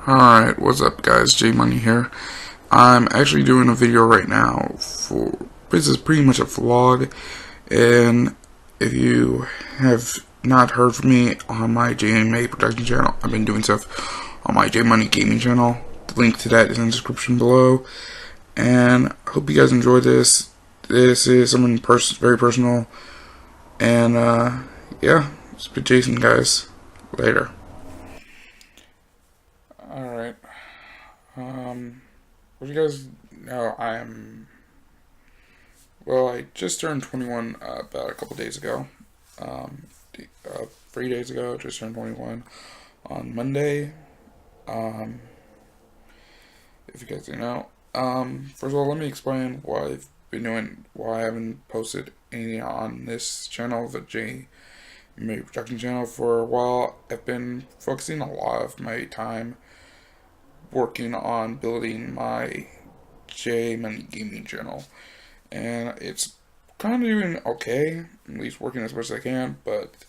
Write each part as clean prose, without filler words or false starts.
Alright, what's up guys, J Money here. I'm actually doing a video right now this is pretty much a vlog, and if you have not heard from me on my JMA production channel, I've been doing stuff on my J Money gaming channel. The link to that is in the description below, and I hope you guys enjoy this. This is something very personal, and yeah, it's been Jason guys. Later. Alright. What you guys know, I just turned 21 about a couple days ago. 3 days ago, just turned 21 on Monday. If you guys didn't know. First of all, let me explain what I've been doing, why I haven't posted anything on this channel, the J Money production channel, for a while. I've been focusing a lot of my time working on building my J Money gaming channel, and it's kind of doing okay, at least working as much as I can, but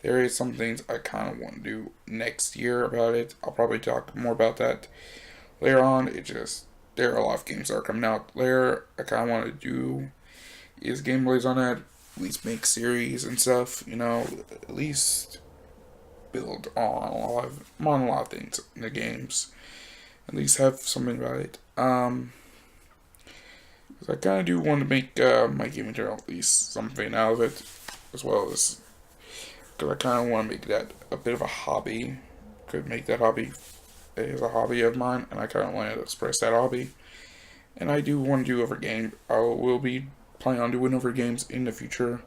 there is some things I kind of want to do next year about it. I'll probably talk more about that later on. There are a lot of games that are coming out later. I kind of want to do is gameplays on that, at least make series and stuff, at least build on a lot of things in the games. At least have something about it. I kind of do want to make my gaming channel at least something out of it, as well as because I kind of want to make that a bit of a hobby. Could make that hobby as a hobby of mine, and I kind of want to express that hobby. And I do want to do over game. I will be planning on doing over games in the future,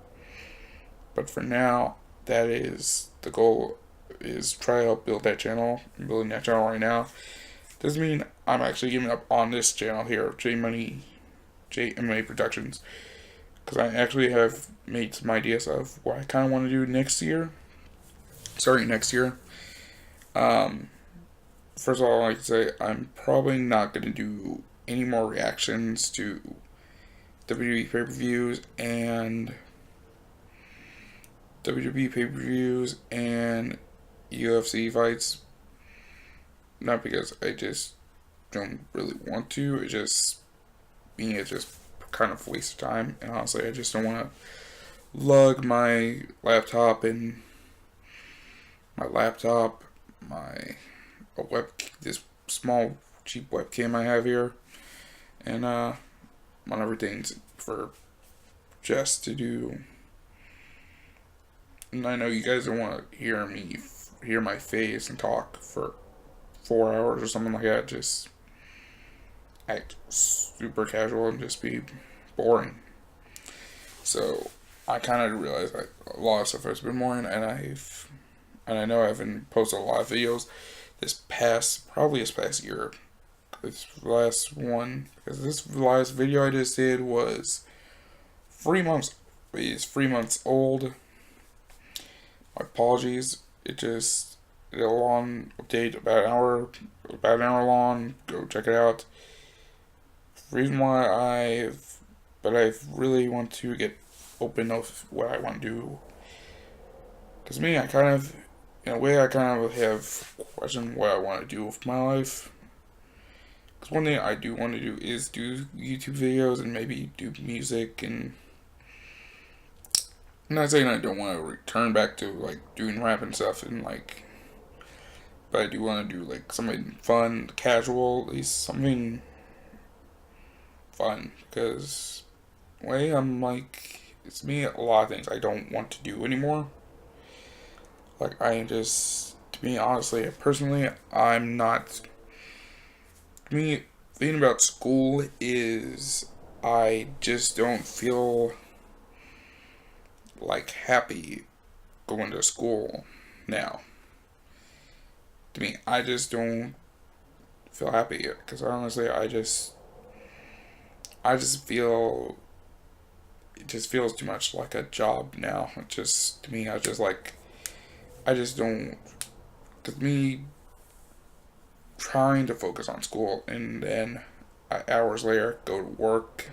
but for now, that is the goal. Is try to help build that channel. I'm building that channel right now. Doesn't mean I'm actually giving up on this channel here, JMA Productions, because I actually have made some ideas of what I kind of want to do next year, starting next year. First of all, I'd like to say I'm probably not going to do any more reactions to WWE pay-per-views and UFC fights. Not because I just don't really want to, it's just kind of a waste of time, and honestly I just don't want to lug my laptop this small cheap webcam I have here, and on everything for just to do. And I know you guys don't want to hear my face and talk for 4 hours or something like that, just act super casual and just be boring. So I kind of realized a lot of stuff has been boring, and I know I haven't posted a lot of videos this past year. This last one, because this last video I just did was 3 months. It's 3 months old. My apologies. It's a long update, about an hour long. Go check it out. The reason why I really want to get open of what I want to do, because in a way, I kind of have questioned what I want to do with my life. Because one thing I do want to do is do YouTube videos and maybe do music, and I'm not saying I don't want to return back to doing rap and stuff, but I do want to do something fun, casual, at least something fun, because it's me, a lot of things I don't want to do anymore. To me, honestly, personally, I'm not, to me, the thing about school is I just don't feel happy going to school now. To me, I just don't feel happy, because honestly, I just feel it just feels too much like a job now. To me, I just don't, because me trying to focus on school and then hours later go to work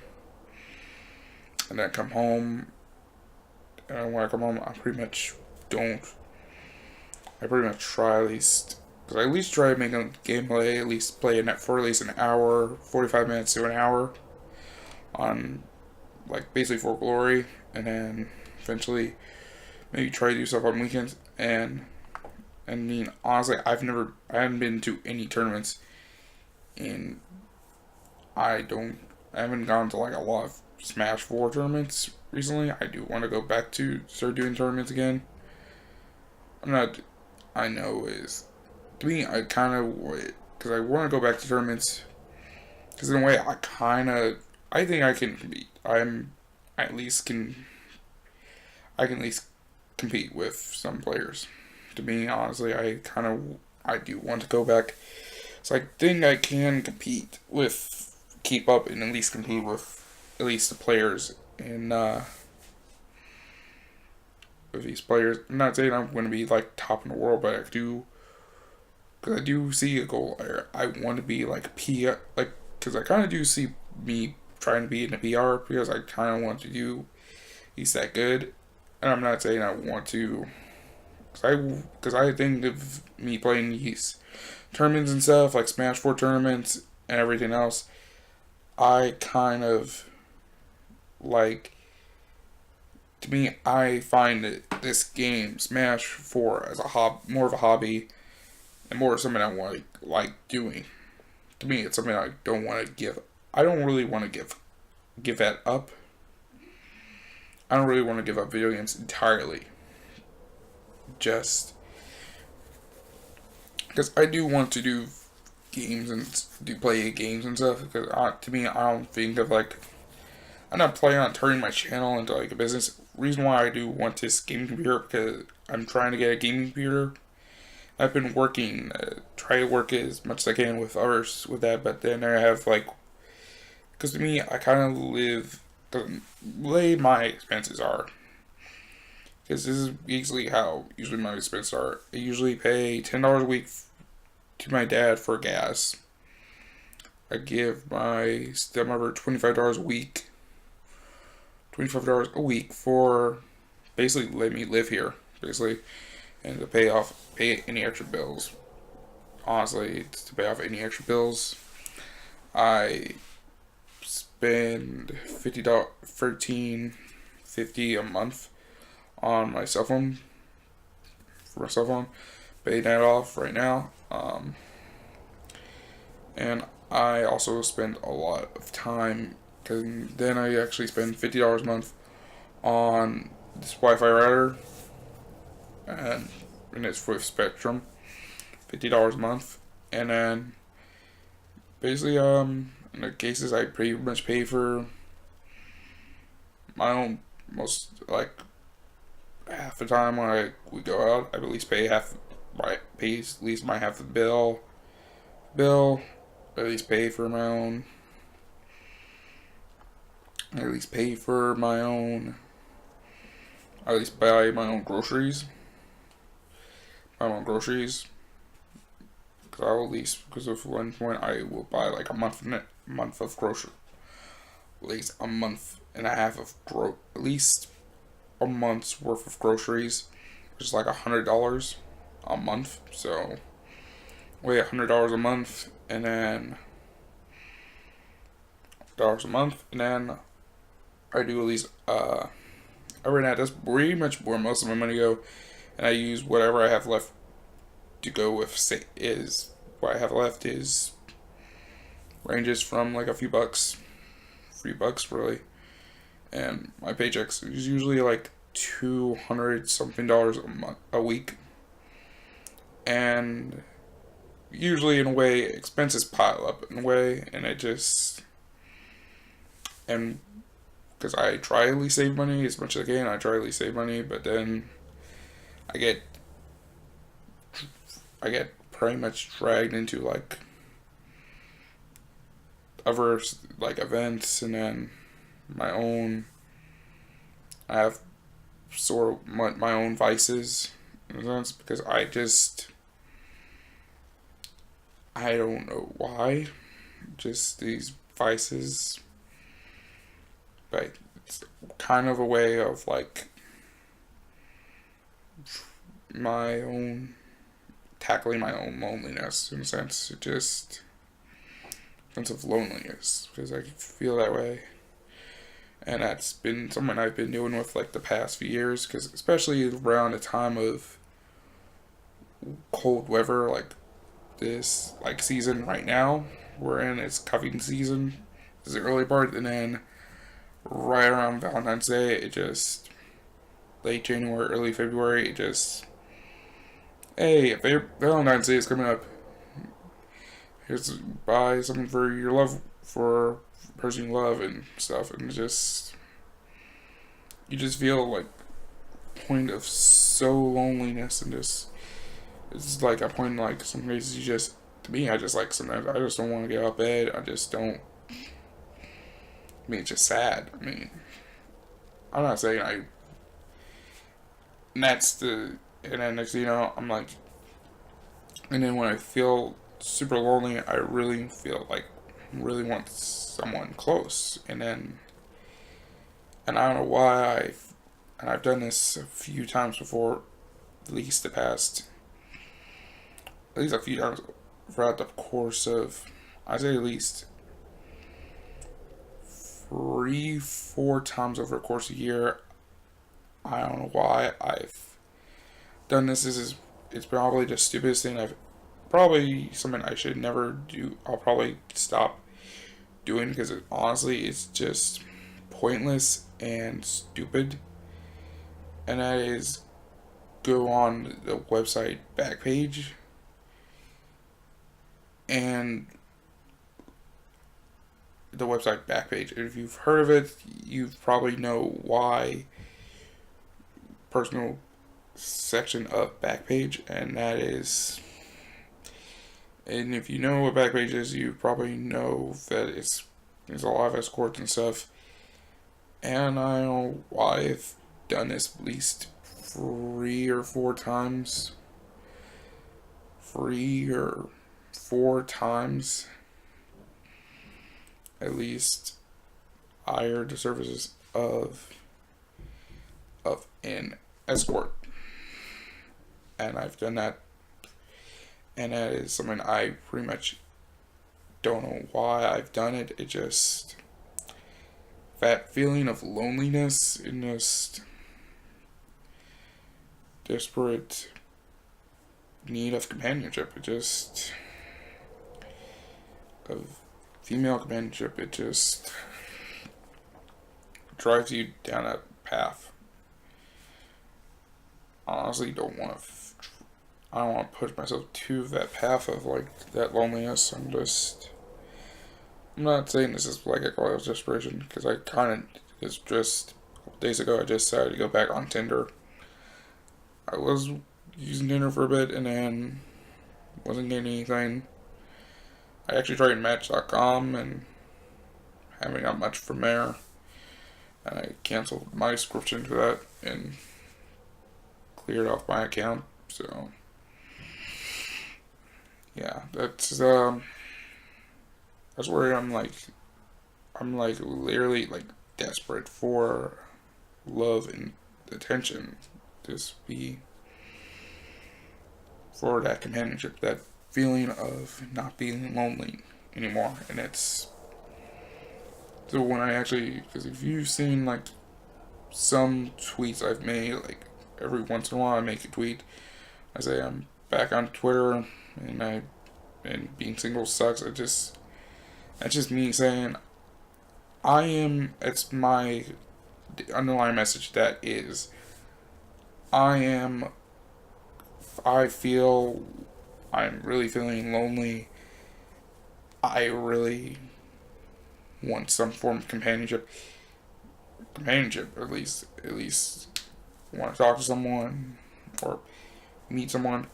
and then come home, and when I come home I pretty much try at least Because I at least try to make a gameplay, at least play it for at least an hour, 45 minutes to an hour on like basically for glory, and then eventually maybe try to do stuff on weekends. And I mean, honestly, I haven't been to any tournaments, and I haven't gone to like a lot of Smash 4 tournaments recently. I do want to go back to start doing tournaments again. I'm not, I know is, to me, I kind of would, because I want to go back to tournaments, because in a way, I think I can compete. I at least can, I can at least compete with some players. To me, honestly, I do want to go back. So I think I can keep up and at least compete with at least the players in, with these players. I'm not saying I'm going to be like top in the world, but because I do see a goal there. I want to be like like, because I kind of do see me trying to be in the PR, because I kind of want to do he's that good. And I'm not saying I want to, because I think of me playing these tournaments and stuff, like Smash 4 tournaments and everything else, I kind of like, to me, I find this game, Smash 4, as more of a hobby and more something I want to like doing. To me, it's something I don't want to give. I don't really want to give that up. I don't really want to give up video games entirely. Just because I do want to do games and do play games and stuff. Because to me, I don't think of like, I'm not planning on turning my channel into like a business. Reason why I do want this gaming computer, because I'm trying to get a gaming computer. I've been working, try to work as much as I can with others with that, but then I have like, because to me, I kind of live the way my expenses are. Because this is usually how my expenses are. I usually pay $10 a week to my dad for gas. I give my stepmother $25 a week. $25 a week for basically let me live here, basically, and to pay any extra bills. Honestly, it's to pay off any extra bills. I spend $13.50 a month on my cell phone, for my cell phone, paying that off right now. And I also spend a lot of time, because then I actually spend $50 a month on this Wi-Fi router, and it's with Spectrum, $50 a month, and then basically in the cases I pretty much pay for my own, most like half the time when we go out, I at least pay pay at least my half the bill, at least pay for my own, at least pay for my own, at least buy my own groceries, because I'll at least, because of one point I will buy like a month of grocery, at least a month and a half of at least a month's worth of groceries, which is like $100 a month. So wait, $100 a month, and then I do at least every night. That's pretty much where most of my money go, and I use whatever I have left to go with. What I have left is ranges from like a few bucks, $3 really, and my paychecks is usually like $200 something a week, and usually in a way expenses pile up in a way, and because I try to at least save money as much as I can. I try to at least save money, but then I get pretty much dragged into like other like events, and then my own, I have sort of my own vices in a sense, because I don't know why, just these vices, but it's kind of a way of like my own tackling my own loneliness in a sense. It just sense of loneliness because I feel that way, and that's been something I've been dealing with like the past few years. Because especially around the time of cold weather, like this like season right now we're in, it's cuffing season. This is the early part, and then right around Valentine's Day, it just late January, early February, it just hey, Valentine's Day is coming up. Here's buy something for your love for the person you love and stuff, and just you just feel like point of so loneliness and just it's like a point like some days you just to me I just like sometimes I just don't want to get out of bed. I just don't. I mean, it's just sad. I mean, I'm not saying I. And that's the and then next thing you know I'm like, and then when I feel super lonely, I really feel like really want someone close, and I don't know why I've done this a few times before, at least the past, at least a few times throughout the course of, I'd say at least 3, 4 times over the course of a year. I don't know why I've done this. It's probably the stupidest thing I've probably something I should never do. I'll probably stop doing because honestly it's just pointless and stupid. And that is go on the website Backpage, and the website Backpage. If you've heard of it, you probably know why. Personal section of Backpage, and that is. And if you know what Backpage is, you probably know that there's a lot of escorts and stuff. And I don't know why I've done this at least 3 or 4 times. 3 or 4 times at least I hired the services of an escort. And I've done that, and that is something I pretty much don't know why I've done it. It just that feeling of loneliness and just desperate need of companionship. It just of female companionship. It just drives you down that path. I honestly don't want to. I don't want to push myself to that path of like that loneliness. I'm not saying this is like a call of desperation because I kind of it's just a couple days ago I just decided to go back on Tinder. I was using Tinder for a bit and then wasn't getting anything. I actually tried Match.com and haven't got much from there. And I canceled my subscription to that and cleared off my account. So yeah, that's where I'm like literally like desperate for love and attention. Just be for that companionship, that feeling of not being lonely anymore. And it's so when I actually, because if you've seen like some tweets I've made, like every once in a while I make a tweet. I say I'm back on Twitter and being single sucks. That's just me saying it's my underlying message that is I feel I'm really feeling lonely. I really want some form of companionship, at least want to talk to someone or meet someone.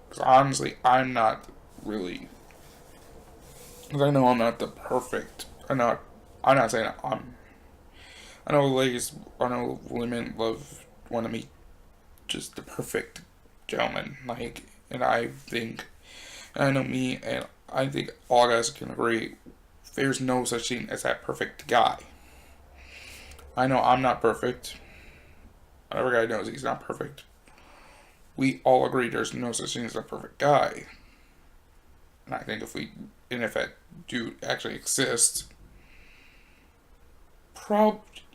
Because honestly, I'm not really. Because I know I'm not the perfect. I'm not saying I'm. I know women want to meet just the perfect gentleman. Like, and I know me, and I think all guys can agree. There's no such thing as that perfect guy. I know I'm not perfect. Every guy knows he's not perfect. we all agree there's no such thing as a perfect guy. And I think if that do actually exist,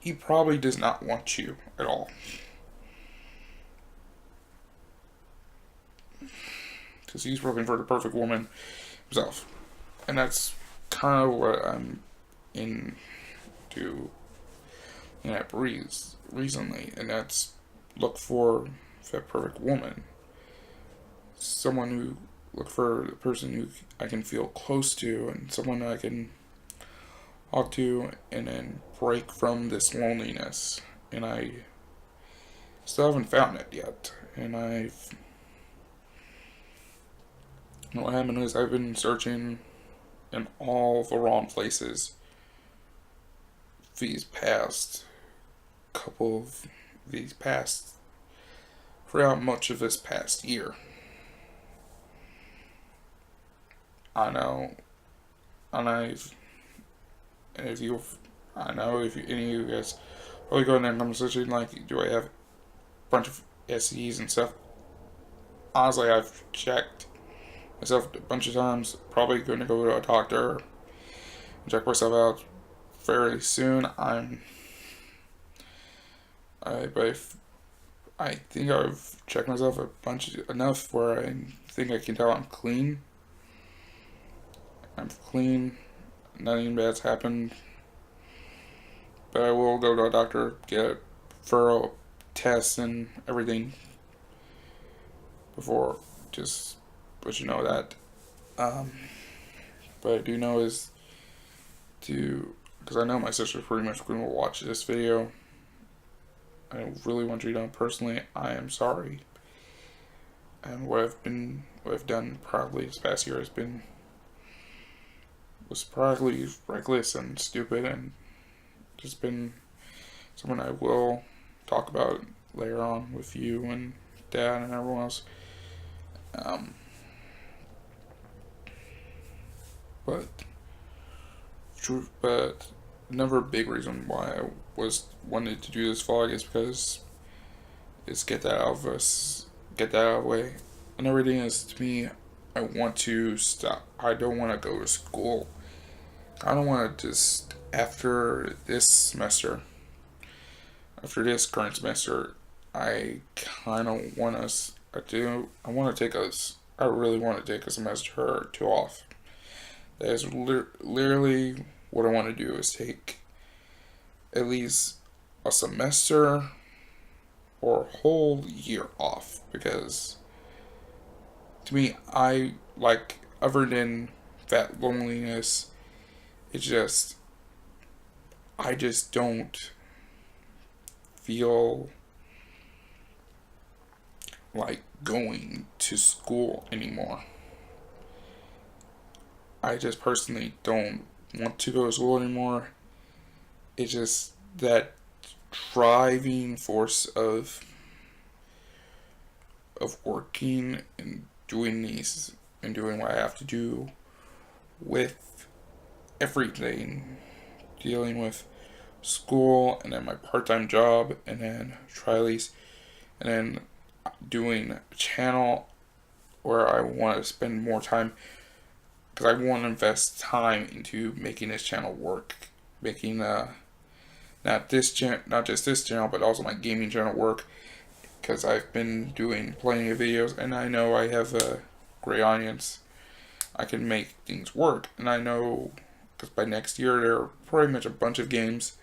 he probably does not want you at all. Because he's looking for the perfect woman himself. And that's kind of what I'm into at Breeze recently. And that's look for that perfect woman. Someone who look for the person who I can feel close to and someone I can talk to and then break from this loneliness. And I still haven't found it yet. And what happened is I've been searching in all the wrong places throughout much of this past year. I know, and I know if any of you guys probably go in that conversation like, do I have a bunch of STDs and stuff? Honestly, I've checked myself a bunch of times. Probably going to go to a doctor and check myself out fairly soon. I think I've checked myself enough where I think I can tell I'm clean. I'm clean. Nothing bad's happened. But I will go to a doctor, get thorough tests and everything before, just let you know that. But I do know is because I know my sister's pretty much going to watch this video. I really want you to know personally, I am sorry. And what I've done probably this past year was probably reckless and stupid and just been someone I will talk about later on with you and Dad and everyone else. But another big reason why I wanted to do this vlog is because get that out of the way. Another thing is, to me, I want to stop. I don't want to go to school. I don't want to just after this current semester, I kind of want us. I really want to take a semester or two off. That is literally what I want to do, is take at least a semester or a whole year off, because to me, other than that loneliness, I just don't feel like going to school anymore. I just personally don't want to go to school anymore. It's just that driving force of working and doing what I have to do with everything, dealing with school and then my part-time job and then trialies and then doing a channel where I want to spend more time, because I want to invest time into making this channel work, making not just this channel but also my gaming channel work, because I've been doing plenty of videos and I know I have a great audience. I can make things work, and I know because by next year there are pretty much a bunch of games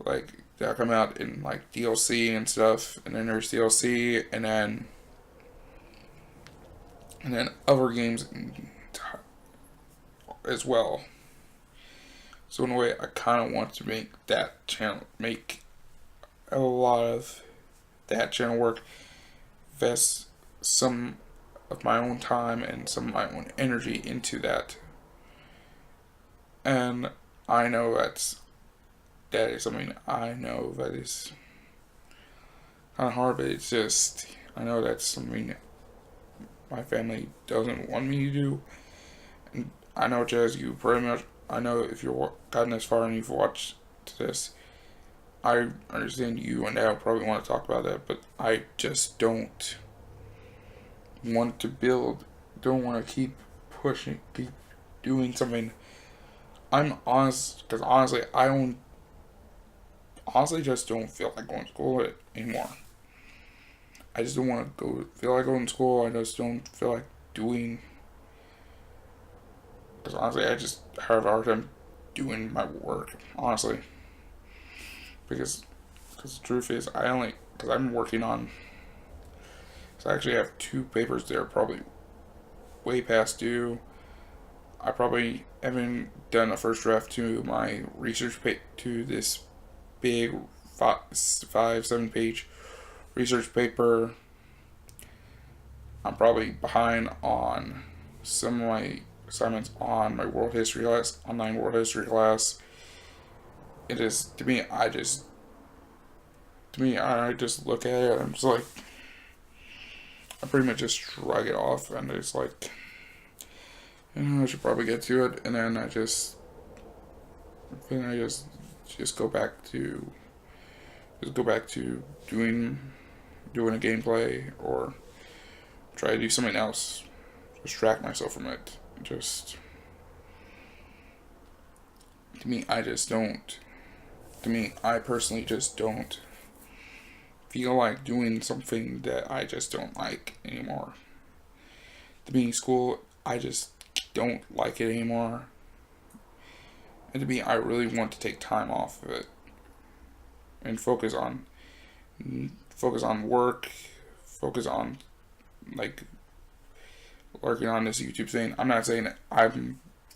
like that'll come out in like DLC and stuff, and then there's DLC and then other games as well. So in a way, I kind of want to make a lot of that channel work, invest some of my own time and some of my own energy into that. And I know that is something I know that is kind of hard, but it's just, I know that's something my family doesn't want me to do. And I know, Jazz, you pretty much, I know if you've gotten this far and you've watched this, I understand you and Dad probably want to talk about that, but I just don't want to build, don't want to keep pushing, keep doing something. I'm honest, because honestly, I don't, honestly just don't feel like going to school anymore. I just don't want to feel like going to school. I just don't feel like doing, because honestly, I just have a hard time doing my work, honestly. Because the truth is, because I'm working on, so I actually have two papers there, probably way past due. I probably haven't done a first draft to my to this big 7 page research paper. I'm probably behind on some of my assignments on my world history class, online world history class. It is, I just look at it and I'm just like, I pretty much just shrug it off and it's like, I should probably get to it, and then just go back to doing a gameplay or try to do something else, distract myself from it. Just to me, I just don't. To me, I personally just don't feel like doing something that I just don't like anymore. To me, school, I just don't like it anymore. And to me, I really want to take time off of it and focus on work, focus on like working on this YouTube thing. I'm not saying that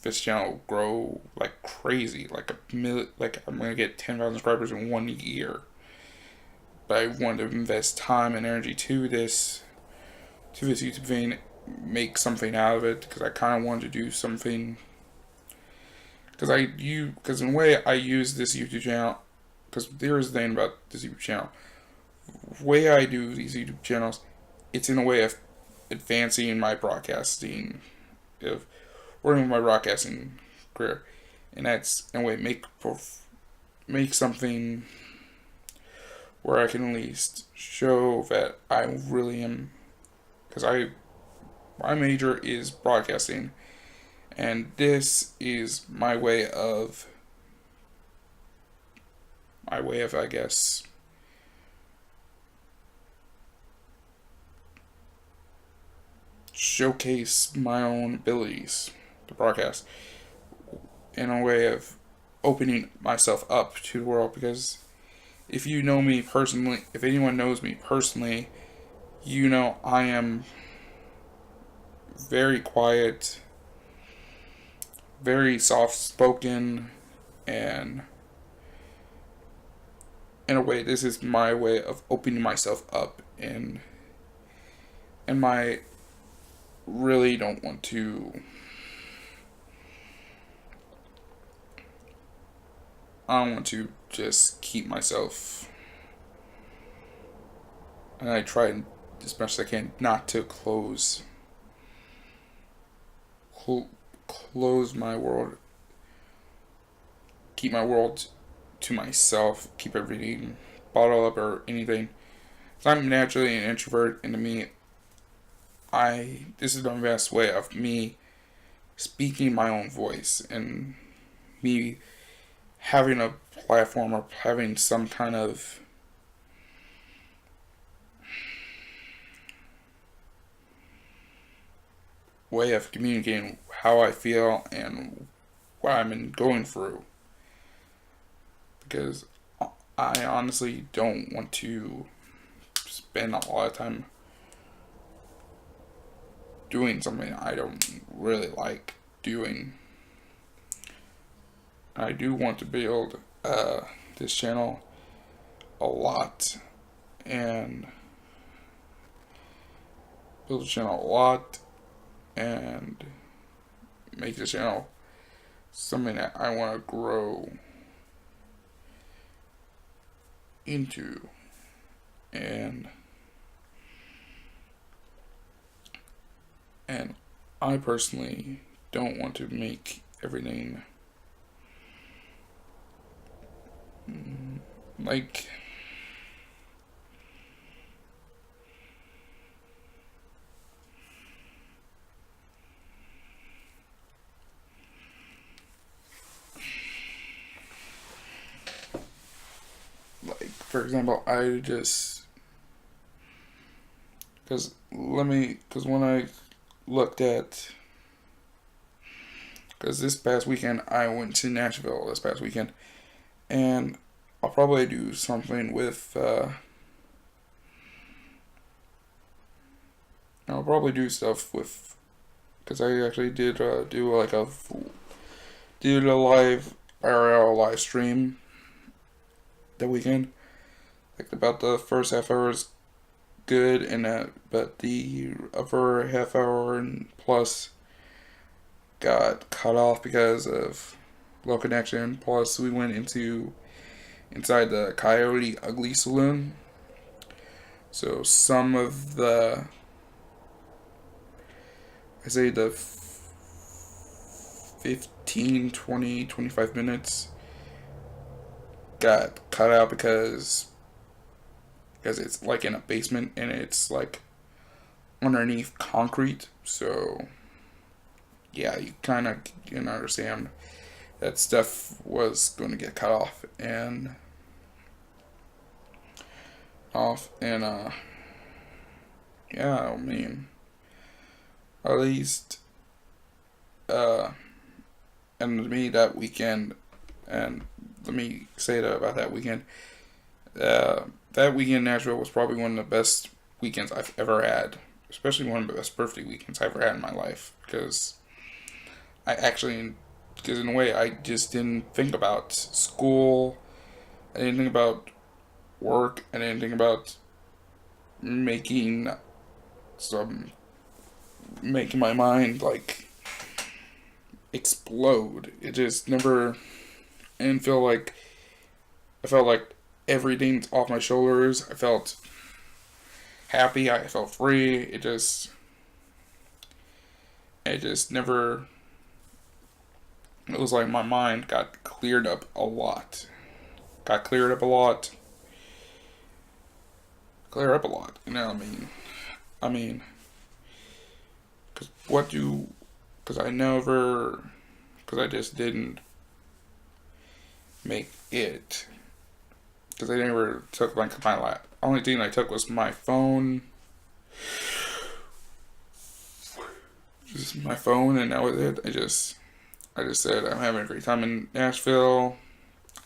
this channel will grow like crazy, like I'm gonna get 10,000 subscribers in 1 year. But I want to invest time and energy to this YouTube thing, make something out of it because I kind of want to do something. Because in a way I use this YouTube channel. Because there is a thing about this YouTube channel. The way I do these YouTube channels, it's in a way of advancing my broadcasting, of working with my broadcasting career, and that's in a way make something where I can at least show that I really am, because my major is broadcasting, and this is my way of I guess showcase my own abilities to broadcast in a way of opening myself up to the world. Because if you know me personally, if anyone knows me personally, you know I am very quiet, very soft spoken, and in a way, this is my way of opening myself up, and my really don't want to. I don't want to just keep myself, and I try as much as I can not to close my world, keep my world to myself, keep everything bottled up or anything. So I'm naturally an introvert, and to me, this is the best way of me speaking my own voice and me having a platform or having some kind of way of communicating how I feel and what I'm going through. Because I honestly don't want to spend a lot of time doing something I don't really like doing. I do want to build this channel a lot and build the channel a lot and make this channel something that I want to grow into. And I personally don't want to make everything like for example, because when I looked at, because this past weekend I went to Nashville this past weekend, and I'll probably do something with, I'll probably do stuff with, because I actually did did a live IRL live stream that weekend. Like about the first half hour is good, and but the upper half hour and plus got cut off because of low connection. Plus, we went inside the Coyote Ugly Saloon, so some of the, I say the 15, 20, 25 minutes got cut out because it's like in a basement and it's like underneath concrete. So yeah, you kind of can understand that stuff was going to get cut off and yeah, I mean, at least and to me that weekend, and let me say that about that weekend, that weekend in Nashville was probably one of the best weekends I've ever had, especially one of the best birthday weekends I've ever had in my life, because in a way I just didn't think about school, I didn't think about work, I didn't think about making some, making my mind like explode. It just never, and I felt like everything's off my shoulders. I felt happy. I felt free. It just never. It was like my mind got cleared up a lot. Got cleared up a lot. Clear up a lot. You know what I mean? I mean, because I just didn't make it. Because I never took like my lap. Only thing I took was my phone. Just my phone, and that was it. I just said I'm having a great time in Nashville.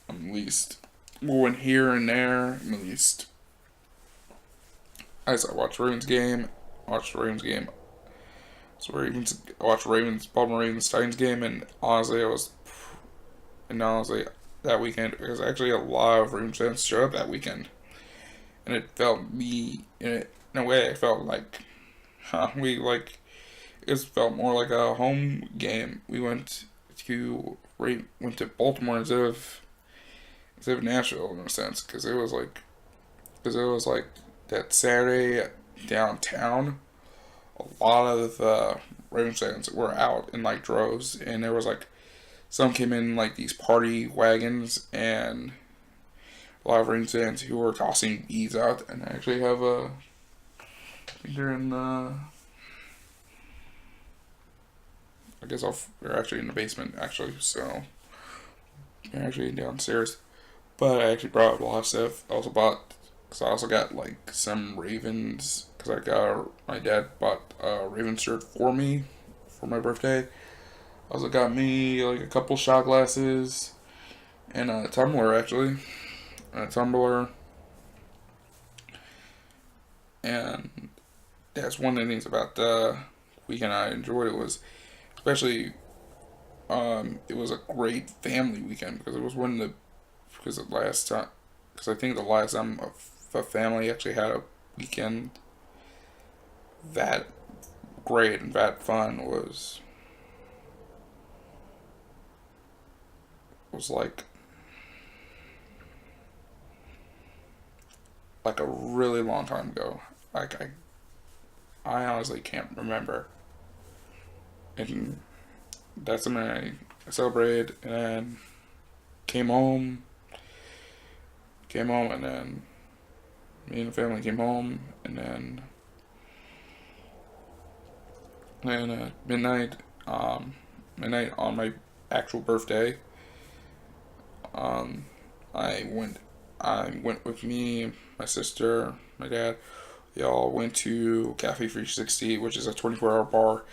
I'm at least going here and there. I'm at least. I watched Ravens game. Watched the Ravens game. I watched Baltimore Ravens Titans game, and honestly, that weekend, because actually a lot of Ravens fans showed up that weekend, and it felt me in a way. I felt like, it felt more like a home game. We went to Baltimore instead of Nashville in a sense, because it was like that Saturday downtown. A lot of Ravens fans were out in like droves, and there was like some came in like these party wagons, and a lot of Ravens fans who were tossing beads out, and I actually have they're in the. They're actually in the basement actually, so they're actually downstairs. But I actually brought a lot of stuff. Because I also got like some Ravens, because my dad bought a Ravens shirt for me for my birthday. Also got me like a couple shot glasses and a tumbler actually, and that's one of the things about the weekend I enjoyed. It was especially it was a great family weekend, because it was because I think the last time a family actually had a weekend that great and that fun was like a really long time ago. Like I honestly can't remember. And that's something I celebrated, and then came home, and then me and the family came home, and then midnight on my actual birthday, I went I went with me, my sister, my dad. We all went to Cafe 360, which is a 24-hour bar,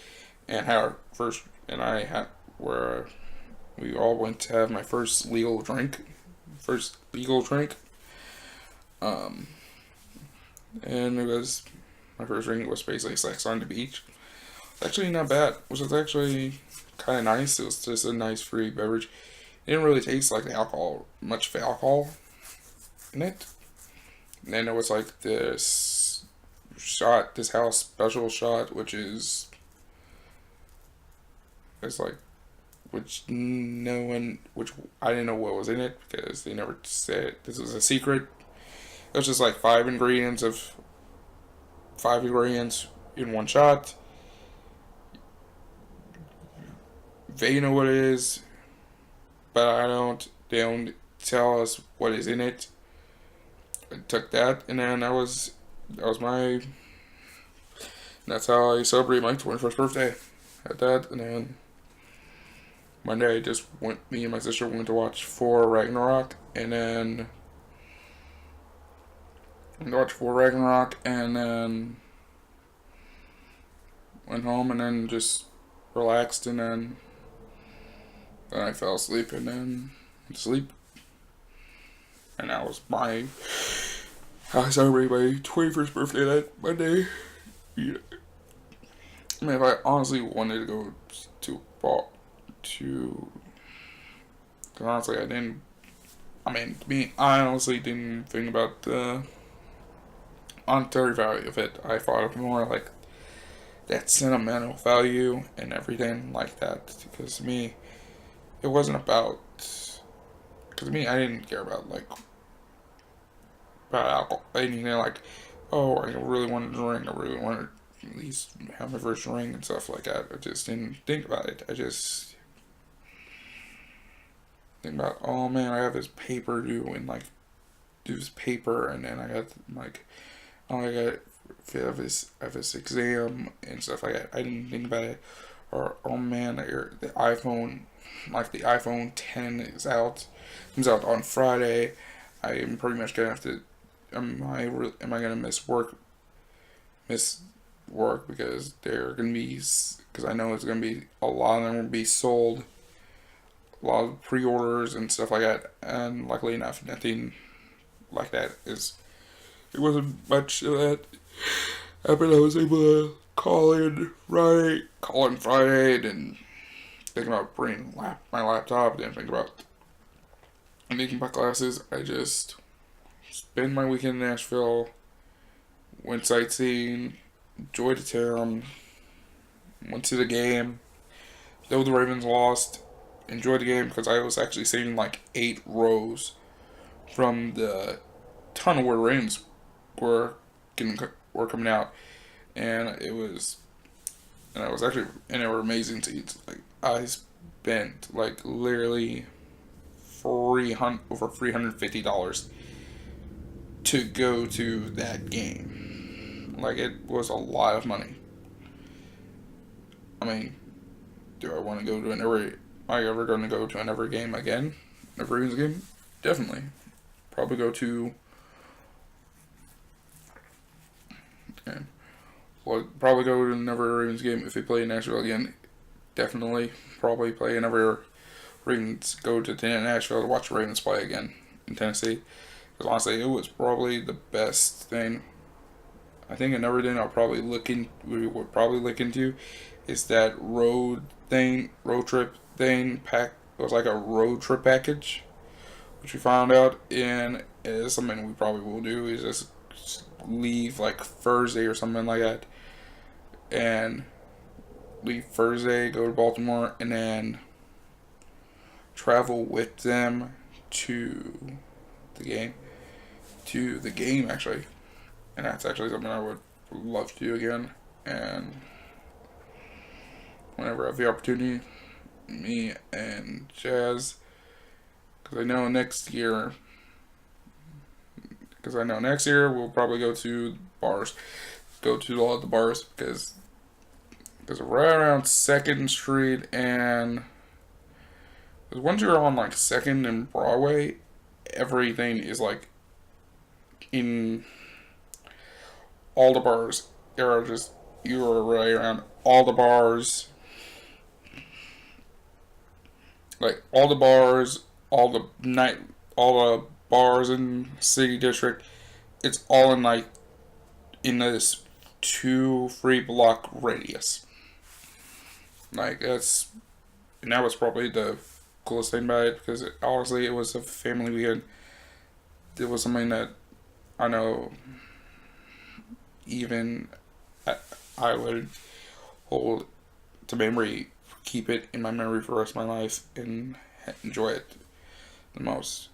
and had our first. And I had where we all went to have my first legal drink, first legal drink. Um, and it was my first drink was basically Sex on the Beach. Actually, not bad. Which was actually kind of nice. It was just a nice free beverage. It didn't really taste like the alcohol, much of alcohol in it. And then there was like this shot, this house special shot, which is it's like which no one, which I didn't know what was in it because they never said this was a secret. It was just like five ingredients in one shot. They know what it is, but I don't. They don't tell us what is in it. I took that, and then that was my. That's how I celebrate my 21st birthday. At that, and then Monday I just went. Me and my sister went to watch Thor Ragnarok, and then and then went home, and then just relaxed, and then I fell asleep, and then went to sleep, and that was my. I celebrated my 21st birthday that Monday. Yeah. I mean, if I honestly wanted to go to ball to, cause honestly I didn't. I mean, me, I honestly didn't think about the monetary value of it. I thought of more like that sentimental value and everything like that. Because to me, it wasn't about. Because to me, I didn't care about about alcohol. Anything like, oh, I really want to drink. I really want to at least have my first drink and stuff like that. I just didn't think about it. I just think about, oh man, I have this paper due and like do this paper, and then I got like, oh, I have this exam and stuff like that. I didn't think about it. Or oh man, the iPhone, like the iPhone 10 is out, comes out on Friday. I am pretty much gonna have to. Am I gonna miss work because they're gonna be because I know it's gonna be a lot of them gonna be sold, a lot of pre-orders and stuff like that. And luckily enough, nothing like that is. It wasn't much of that. Happened. I was able to call in Friday, and think about bringing my laptop. Didn't think about making my classes. I just spent my weekend in Nashville, went sightseeing, enjoyed the town, went to the game. Though the Ravens lost, enjoyed the game because I was actually sitting like 8 rows from the tunnel where Ravens were were coming out, and I was actually and they were amazing seats. Like I spent like literally 300 over $350 to go to that game. Like it was a lot of money. I mean, do I want to go to Am I ever going to go to another game again? Another Ravens game? Definitely. Probably go to. Okay. Well, probably go to another Ravens game if they play in Nashville again. Definitely. Probably play another Ravens. Go to Nashville to watch the Ravens play again in Tennessee. Because honestly, it was probably the best thing. I think another thing we would probably look into is that road trip thing. It was like a road trip package, which we found out in is something we probably will do is just leave like Thursday or something like that, and leave Thursday, go to Baltimore, and then travel with them to the game. To the game, actually. And that's actually something I would love to do again. And whenever I have the opportunity, me and Jazz, because I know next year we'll probably go to bars, go to a lot of the bars, because right around 2nd Street and because once you're on like 2nd and Broadway, everything is like in all the bars. You were right around all the bars, like all the bars in city district. It's all in like in this 2-3 block radius. Like and that was probably the coolest thing about it because honestly, it was a family weekend. It was something that I know even I would hold to memory, keep it in my memory for the rest of my life, and enjoy it the most.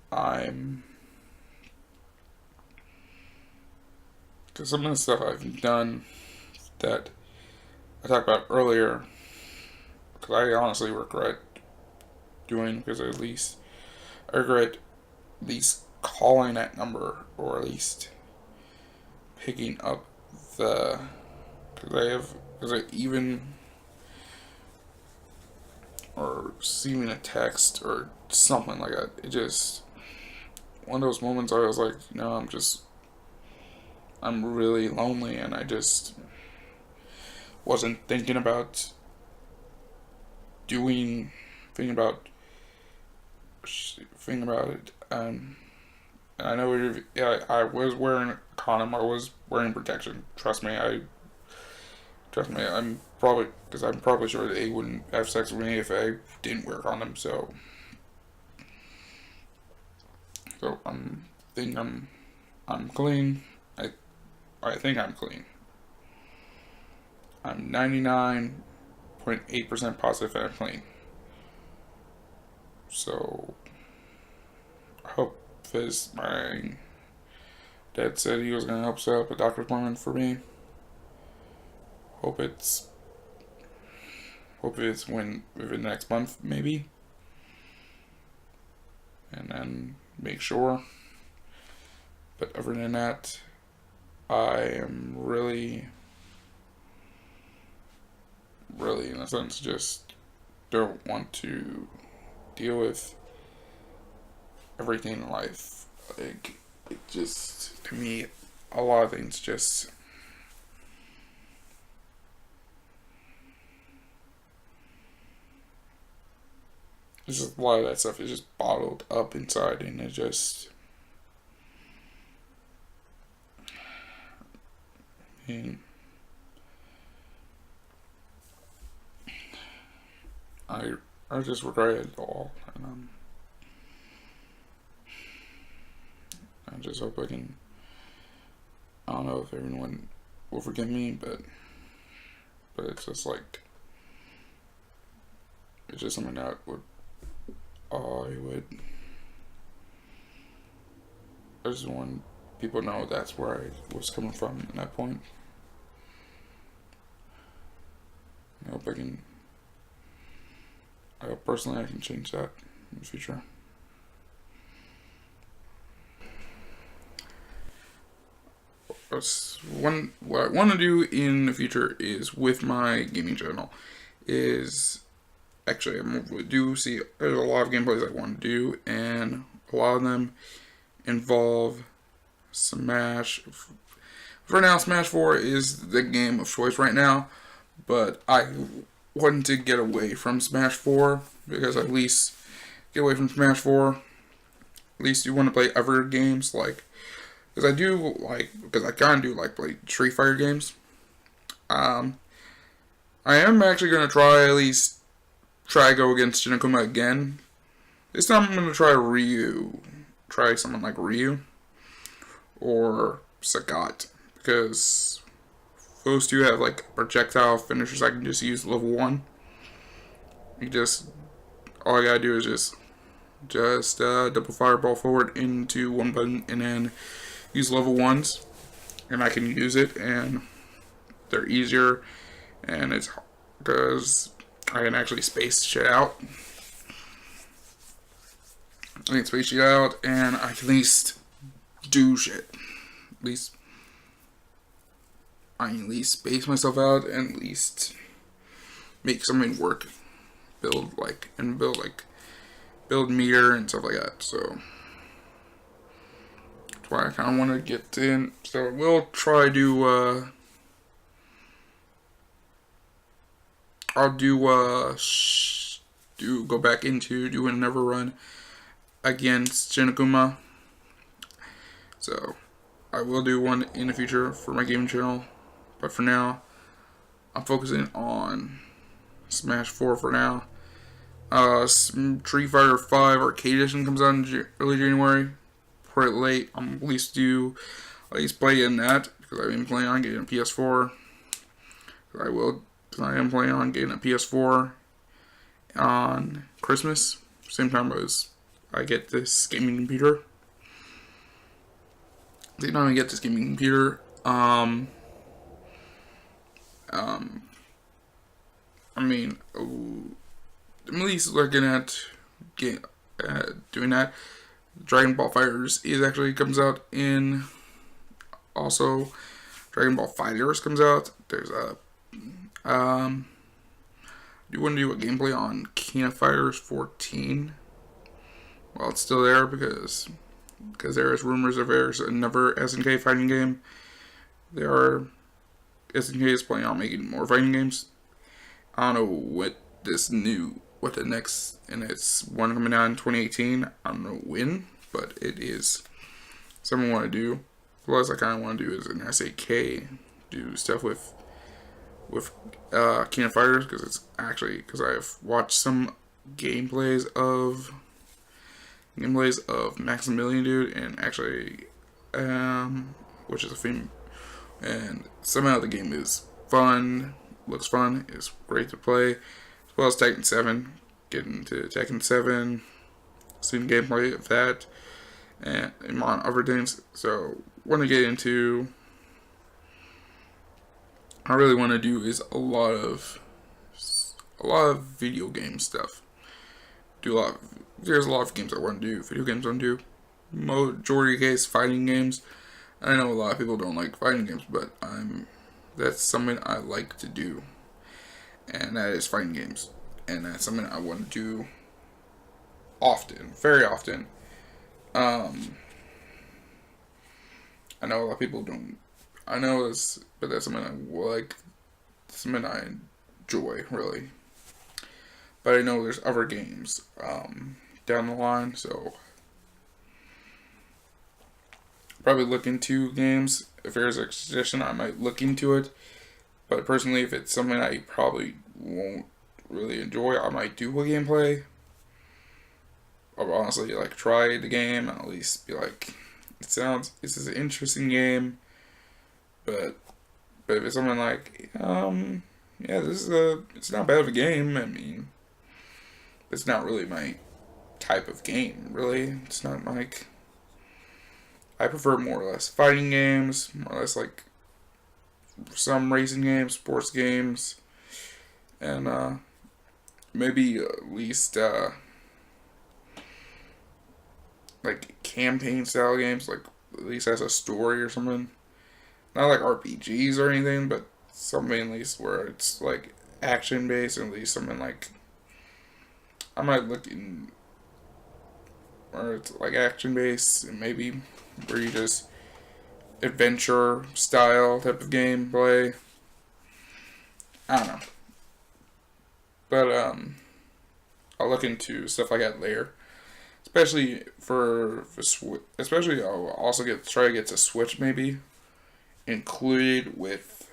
Because some of the stuff I've done that I talked about earlier, because I honestly regret doing, because I regret at least calling that number, or at least picking up because I even, or receiving a text or something like that. It just, one of those moments I was like, I'm really lonely, and I just wasn't doing, thinking about, thinking about it. And I know I was wearing a condom. I was wearing protection. Trust me. I'm probably sure they wouldn't have sex with me if I didn't wear a condom. So I'm clean. I think I'm clean. I'm 99.8% positive that I'm clean. So I hope this, my dad said he was gonna help set up a doctor's appointment for me. Hope it's within next month maybe, and then make sure. But other than that, I am really in a sense just don't want to deal with everything in life. Like, it just, to me, a lot of things just, it's just a lot of that stuff is just bottled up inside, and it just, I I just regret it all, and I just hope I can. I don't know if everyone will forgive me, but it's just like, it's just something that I just want people to know that's where I was coming from at that point. I hope personally I can change that in the future. What I want to do in the future is with my gaming channel is actually there's a lot of gameplays I want to do, and a lot of them involve Smash. For now, Smash 4 is the game of choice right now, but I want to get away from Smash 4 because at least get away from Smash 4. At least you want to play other games because I kind of do like play Street Fighter games. I am actually going to try go against Shinakuma again. This time I'm going to try someone like Ryu or Sagat, because those two have like projectile finishers I can just use level 1. All I gotta do is just double fireball forward into one button and then use level 1s, and I can use it, and they're easier, and it's because I can actually space shit out. I can space shit out, and I can at least do shit. I can at least space myself out and at least make something work. Build meter and stuff like that. So why I kind of want to get in. So we'll try to. I'll do go back into doing another run against Shiniguma. So I will do one in the future for my gaming channel, but for now, I'm focusing on Smash 4 for now. Street Fighter 5 Arcade Edition comes out in early January. Pretty late. I'm at least play in that because I've been playing on getting a PS4. I am planning on getting a PS4 on Christmas, same time as I get this gaming computer. Same time I get this gaming computer, I mean, I'm at least looking at doing that. Dragon Ball FighterZ is actually comes out in. Also, Dragon Ball FighterZ comes out. There's a do you want to do a gameplay on King of Fighters 14? Well, it's still there because there is rumors of there's another SNK fighting game. SNK is planning on making more fighting games. I don't know what the next, and it's one coming out in 2018. I don't know when, but it is something I want to do. Plus, I kind of want to do is an SAK, do stuff with King of Fighters because I've watched some gameplays of Maximilian Dood and actually which is a film, and somehow the game is fun, looks fun, is great to play, as well as Tekken 7. Getting into Tekken 7, seen gameplay of that and among other things. So want to get into. I really want to do is a lot of video game stuff. There's a lot of games I want to do. Video games I want to do. Majority of case fighting games. I know a lot of people don't like fighting games, but that's something I like to do, and that is fighting games, and that's something I want to do often, very often. I know a lot of people don't. I know this, but that's something I like, something I enjoy, really. But I know there's other games down the line, so probably look into games. If there's a suggestion, I might look into it. But personally, if it's something I probably won't really enjoy, I might do a gameplay. I'll honestly try the game and at least be like, this is an interesting game. But if it's something it's not bad of a game. I mean, it's not really my type of game, really. It's not I prefer more or less fighting games, more or less some racing games, sports games, and maybe at least campaign style games, at least has a story or something. Not like RPGs or anything, but something at least where it's action based, and at least something I might look in where it's action based, and maybe where you just adventure style type of gameplay. I don't know, but I'll look into stuff like that later. Especially especially I'll also try to get to Switch maybe included with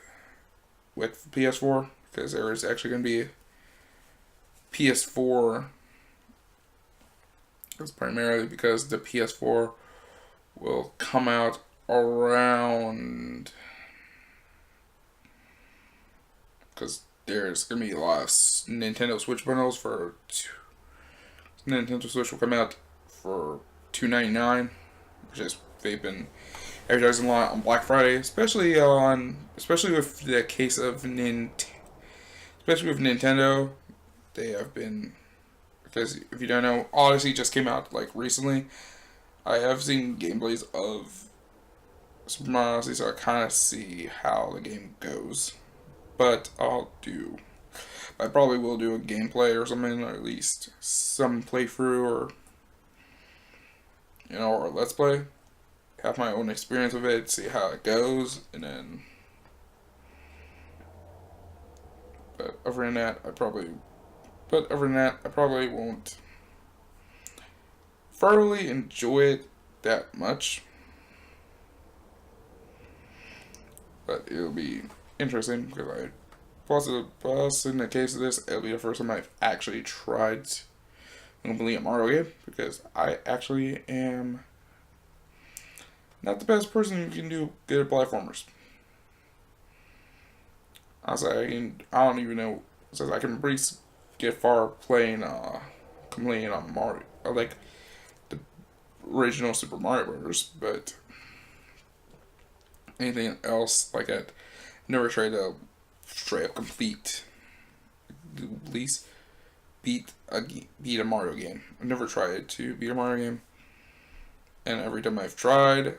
PS4, because there is actually going to be PS4. It's primarily because the PS4 will come out around, because there's going to be a lot of Nintendo Switch bundles Nintendo Switch will come out for $2.99, which is they've been advertising a lot on Black Friday, especially with the case of especially with Nintendo. They have been, because if you don't know, Odyssey just came out recently. I have seen gameplays of Super Mario Odyssey, so I kind of see how the game goes. But I probably will do a gameplay or something, or at least some playthrough, or a let's play. have my own experience with it, see how it goes, and then. But other than that, I probably won't thoroughly enjoy it that much. But it'll be interesting because plus in the case of this, it'll be the first time I've actually tried to complete a Mario game because I actually am not the best person who can do good at platformers. I don't even know. Says I can pretty get far playing, completing on Mario, like the original Super Mario Brothers, but anything else like that, never tried to straight up complete, at least beat a Mario game. I never tried to beat a Mario game, and every time I've tried,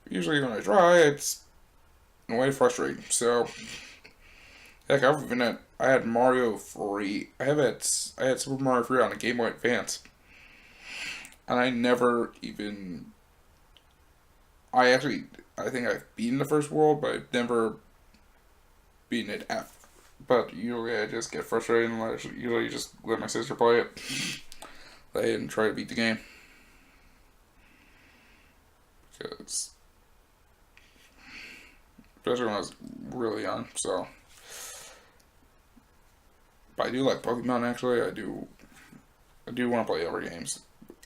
usually when I try, it's in a way frustrating. So, heck, I had Mario free. I had Super Mario free on a Game Boy Advance, and I never even. I think I've beaten the first world, but I've never beaten it after. But usually I just get frustrated and usually just let my sister play it. Play it and try to beat the game. Because, especially when I was really young, so. But I do like Pokemon, actually. I do want to play other games.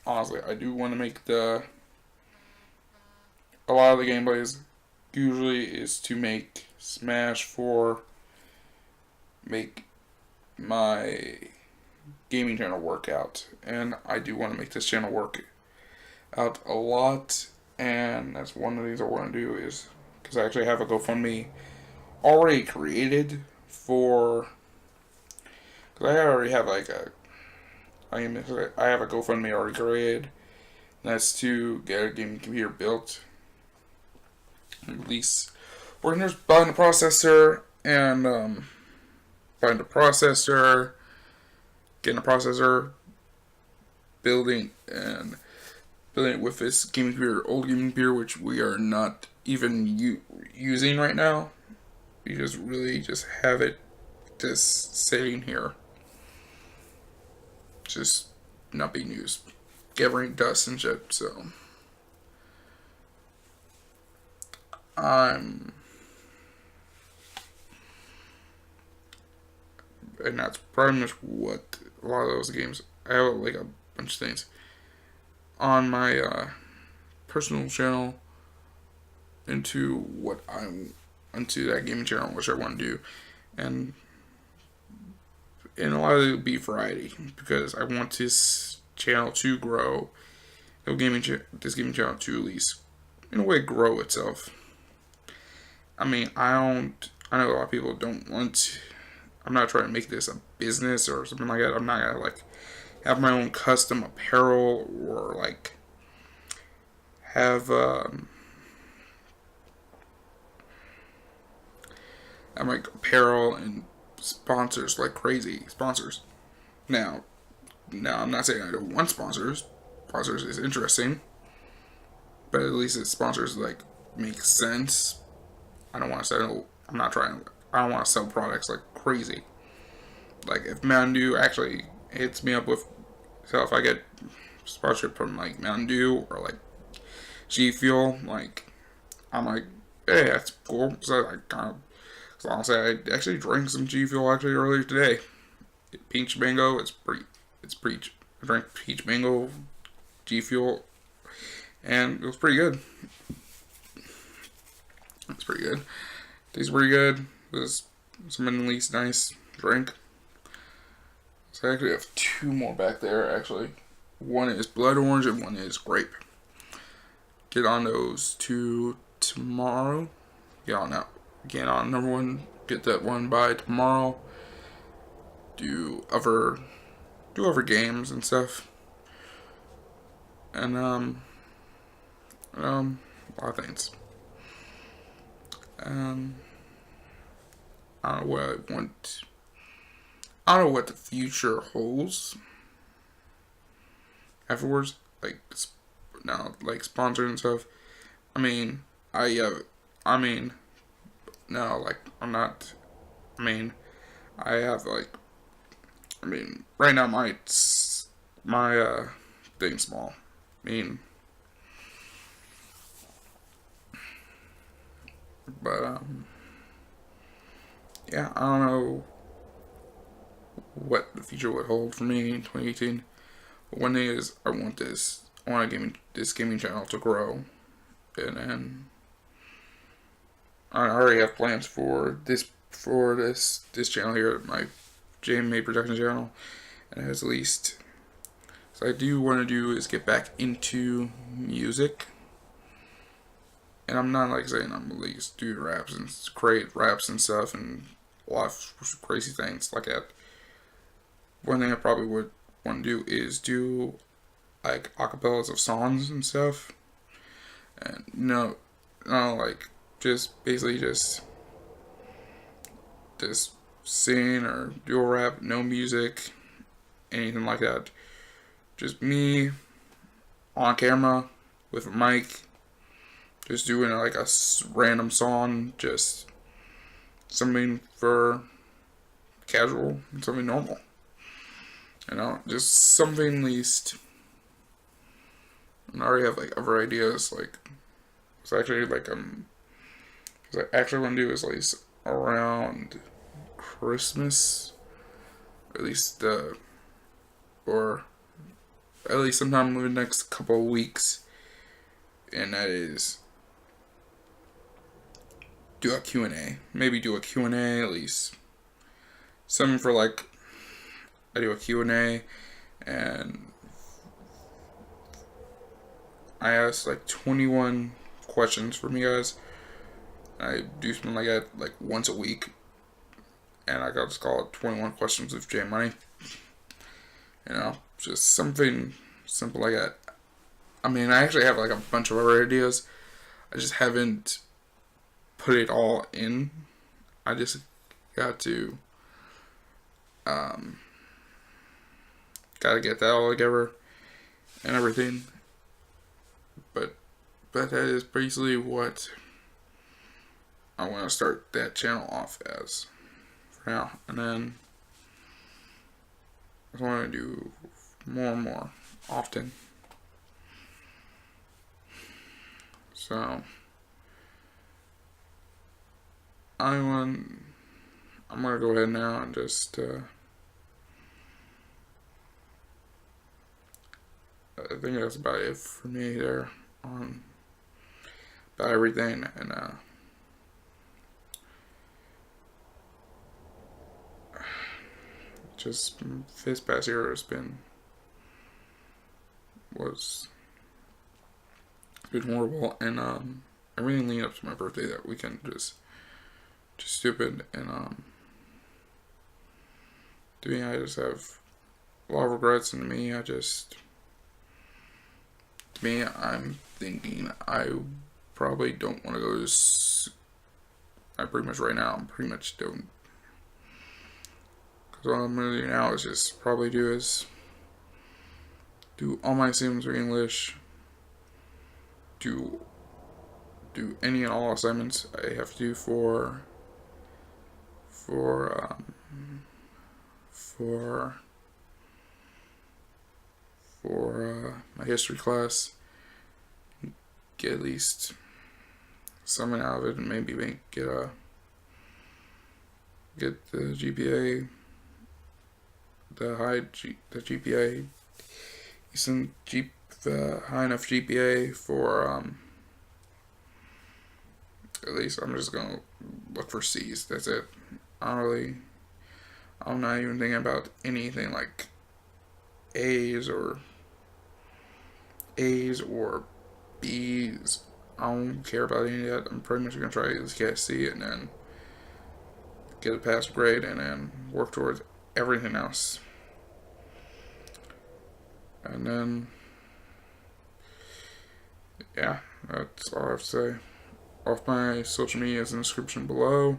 Honestly, I do want to make a lot of the gameplays usually is to make Smash 4 make my gaming channel work out. And I do want to make this channel work out a lot. And that's one of the things I want to do is because I actually have a GoFundMe already created for. Because I already have like I have a GoFundMe already created. And that's to get a gaming computer built. At least we're gonna just buying the processor and buying the processor, getting a processor, building it with this gaming computer, old gaming computer, which we are not even using right now. We just really just have it just sitting here, just not being used, gathering dust and shit. So and that's pretty much what a lot of those games. I have like a bunch of things on my personal channel into that gaming channel, which I want to do, and a lot of it will be variety because I want this channel to grow. This gaming channel to at least in a way grow itself. I mean, I know a lot of people don't want. I'm not trying to make this a business or something like that. I'm not gonna like have my own custom apparel or like have like apparel and sponsors like crazy sponsors. Now I'm not saying I don't want sponsors. Sponsors is interesting, but at least it sponsors like make sense. I don't want to sell. I don't want to sell products like crazy. Like if Mountain Dew actually hits me up with, so if I get sponsorship from like Mountain Dew or like G Fuel, like I'm like, hey, that's cool. So I kind of, as long as I actually drank some G Fuel actually earlier today. Peach mango, it's peach. I drank peach mango, G Fuel, and it was pretty good. It's pretty good. Tastes pretty good. It was some at least nice drink. So I actually have two more back there, actually. One is blood orange and one is grape. Get on those two tomorrow. Get on number one. Get that one by tomorrow. Do other games and stuff. And a lot of things. I don't know what I want. I don't know what the future holds afterwards. Like, now, like sponsored and stuff. I mean, I I mean, no, like I'm not. I mean, I have like. I mean, right now my thing's small. I mean, but yeah, I don't know what the future would hold for me in 2018. But one thing is, I want this gaming channel to grow, and then I already have plans for this channel here, my JMA production channel, and it has at least. So I do want to do is get back into music, and I'm not like saying I'm like do raps and create raps and stuff and a lot of crazy things like that. One thing I probably would want to do is do like acapellas of songs and stuff, and no, like just basically just sing or do a rap, no music, anything like that. Just me on camera with a mic, just doing like a random song, just something for casual, something normal. Just something least. And I already have like other ideas. Like it's actually like what I actually want to do is at least around Christmas, or at least or at least sometime in the next couple of weeks, and that is do a Q&A. Maybe do a Q&A at least. Something for like I do a Q&A and I ask like 21 questions from you guys. I do something like that like once a week, and I got to call it 21 questions with J Money. Just something simple like that. I mean, I actually have like a bunch of other ideas. I just haven't put it all in. I just got to gotta get that all together and everything. But that is basically what I want to start that channel off as for now, and then I want to do more and more often. So I'm gonna go ahead now and just I think that's about it for me there on about everything, and just this past year was been horrible, and everything leading up to my birthday that weekend just stupid, and to me I just have a lot of regrets, and I'm thinking I probably don't want to go to I pretty much right now I'm pretty much don't, because what I'm gonna do now is just probably do all my Sims are English, do any and all assignments I have to do for my history class, get at least something out of it, and maybe get the GPA, the GPA, high enough GPA for at least I'm just gonna look for C's. That's it. I'm not even thinking about anything like A's or B's. I don't care about any of that. I'm pretty much gonna try to just get a C and then get a pass grade and then work towards everything else. And then, yeah, that's all I have to say. Off my social media is in the description below.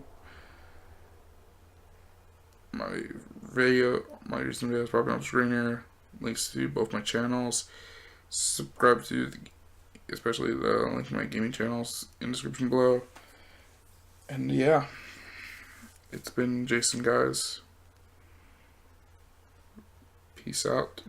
My recent video is probably on the screen here. Links to both my channels. Subscribe to, especially the link to my gaming channels in the description below. And yeah, it's been Jason, guys. Peace out.